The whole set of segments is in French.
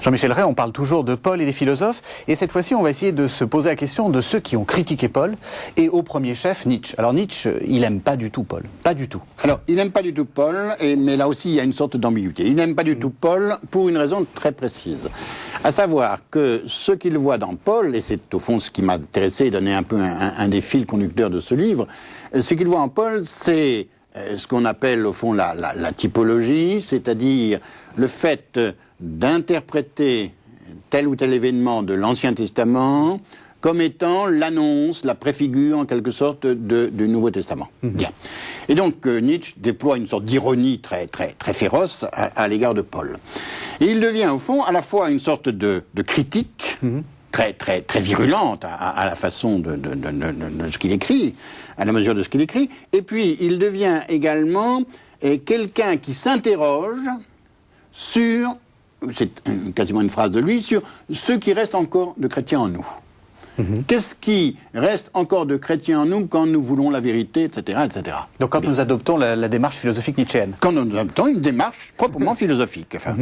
Jean-Michel Ray, on parle toujours de Paul et des philosophes, et cette fois-ci, on va essayer de se poser la question de ceux qui ont critiqué Paul, et au premier chef, Nietzsche. Alors Nietzsche, il n'aime pas du tout Paul, pas du tout. Alors, il n'aime pas du tout Paul, mais là aussi, il y a une sorte d'ambiguïté. Il n'aime pas du tout Paul pour une raison très précise. À savoir que ce qu'il voit dans Paul, et c'est au fond ce qui m'a intéressé et donné un peu un des fils conducteurs de ce livre, ce qu'il voit en Paul, c'est ce qu'on appelle au fond la typologie, c'est-à-dire le fait d'interpréter tel ou tel événement de l'Ancien Testament comme étant l'annonce, la préfigure en quelque sorte du Nouveau Testament. Bien. Et donc Nietzsche déploie une sorte d'ironie très féroce à l'égard de Paul. Et il devient au fond à la fois une sorte de critique très virulente à la façon de ce qu'il écrit, à la mesure de ce qu'il écrit, et puis il devient également quelqu'un qui s'interroge sur, c'est quasiment une phrase de lui, sur ce qui reste encore de chrétien en nous. Qu'est-ce qui reste encore de chrétien en nous quand nous voulons la vérité, etc., etc. Donc quand nous adoptons la démarche philosophique nietzschéenne. Quand nous adoptons une démarche proprement philosophique. Enfin.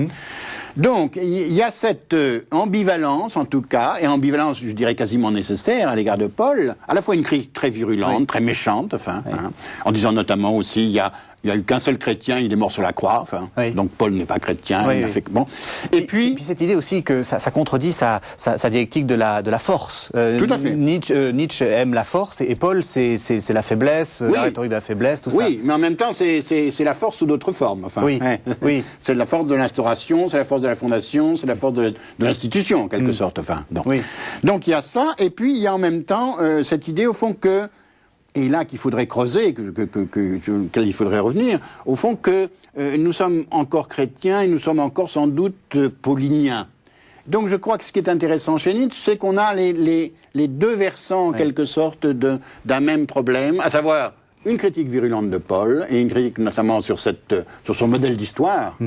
Donc, il y a cette ambivalence, en tout cas, et ambivalence, je dirais, quasiment nécessaire à l'égard de Paul, à la fois une critique très virulente, très méchante, enfin, en disant notamment aussi, il y a eu qu'un seul chrétien, il est mort sur la croix, enfin, donc Paul n'est pas chrétien, il a fait bon. Et puis cette idée aussi que ça contredit sa dialectique de la force. Tout à fait. Nietzsche aime la force, et Paul, c'est la faiblesse, la rhétorique de la faiblesse, tout ça. Oui, mais en même temps, c'est la force sous d'autres formes, enfin. Oui. C'est la force de l'instauration, c'est la force de la fondation, c'est la force de l'institution, en quelque sorte, enfin. Donc il y a ça, et puis il y a en même temps cette idée, au fond, que, et là qu'il faudrait creuser, auquel il faudrait revenir, au fond que nous sommes encore chrétiens et nous sommes encore sans doute pauliniens. Donc je crois que ce qui est intéressant chez Nietzsche, c'est qu'on a les deux versants, en quelque sorte, d'un même problème, à savoir une critique virulente de Paul, et une critique notamment sur son modèle d'histoire,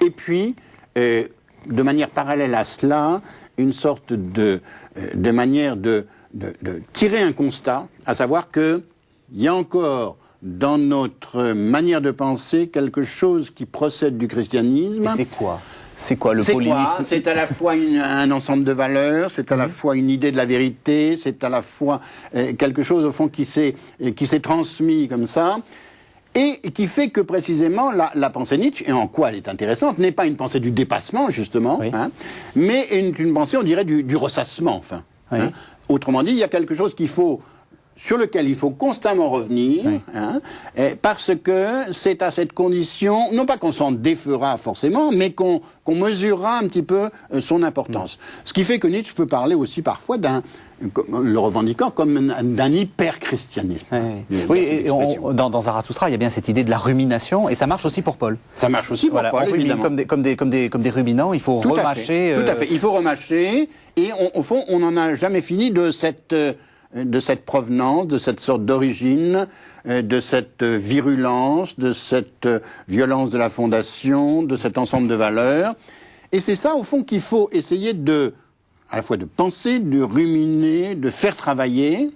et puis, de manière parallèle à cela, une sorte de manière de tirer un constat, à savoir qu'il y a encore dans notre manière de penser quelque chose qui procède du christianisme. Et c'est quoi le paulinisme? C'est à la fois un ensemble de valeurs, c'est à la fois une idée de la vérité, c'est à la fois quelque chose au fond qui s'est transmis comme ça, et qui fait que précisément la pensée Nietzsche, et en quoi elle est intéressante, n'est pas une pensée du dépassement justement, mais une pensée, on dirait, du ressassement, enfin. Autrement dit, il y a quelque chose sur lequel il faut constamment revenir, parce que c'est à cette condition, non pas qu'on s'en défera forcément, mais qu'on mesurera un petit peu son importance. Ce qui fait que Nietzsche peut parler aussi parfois le revendiquant comme d'un hyper-christianisme. Oui, et dans Zarathustra, il y a bien cette idée de la rumination, et ça marche aussi pour Paul. Ça marche aussi pour Paul, évidemment. Comme des ruminants, il faut remâcher. Tout à fait, il faut remâcher, et au fond, on n'en a jamais fini de cette provenance, de cette sorte d'origine, de cette virulence, de cette violence de la fondation, de cet ensemble de valeurs. Et c'est ça, au fond, qu'il faut essayer à la fois de penser, de ruminer, de faire travailler.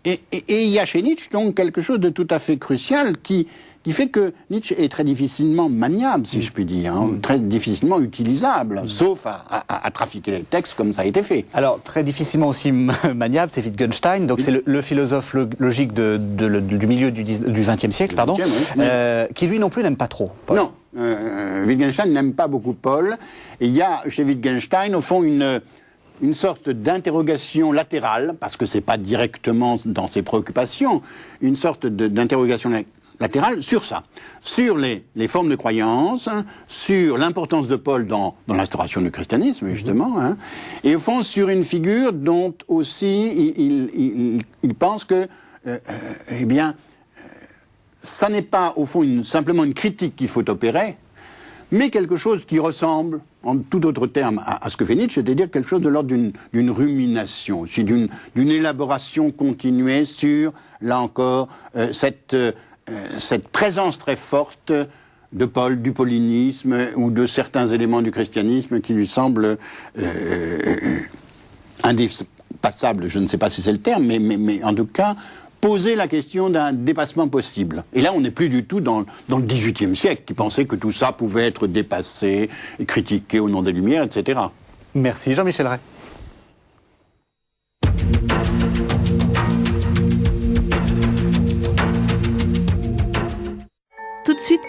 Et il y a chez Nietzsche, donc, quelque chose de tout à fait crucial qui fait que Nietzsche est très difficilement maniable, si je puis dire, très difficilement utilisable, sauf à trafiquer les textes comme ça a été fait. Alors, très difficilement aussi maniable, c'est Wittgenstein, donc c'est le philosophe logique du milieu du XXe siècle, pardon, qui lui non plus n'aime pas trop Paul. Non, Wittgenstein n'aime pas beaucoup Paul, et il y a chez Wittgenstein, au fond, une sorte d'interrogation latérale, parce que c'est pas directement dans ses préoccupations, une sorte d'interrogation latérale sur ça, sur les formes de croyance, sur l'importance de Paul dans l'instauration du christianisme, justement, et au fond sur une figure dont aussi il pense que, ça n'est pas au fond simplement une critique qu'il faut opérer, mais quelque chose qui ressemble, en tout autre terme, à ce que fait Nietzsche, c'est-à-dire quelque chose de l'ordre d'une rumination, aussi d'une élaboration continuée sur, là encore, cette présence très forte de Paul, du paulinisme ou de certains éléments du christianisme qui lui semblent indépassables, je ne sais pas si c'est le terme, mais en tout cas poser la question d'un dépassement possible. Et là, on n'est plus du tout dans le XVIIIe siècle, qui pensait que tout ça pouvait être dépassé, critiqué au nom des Lumières, etc. Merci Jean-Michel Ray. Tout de suite,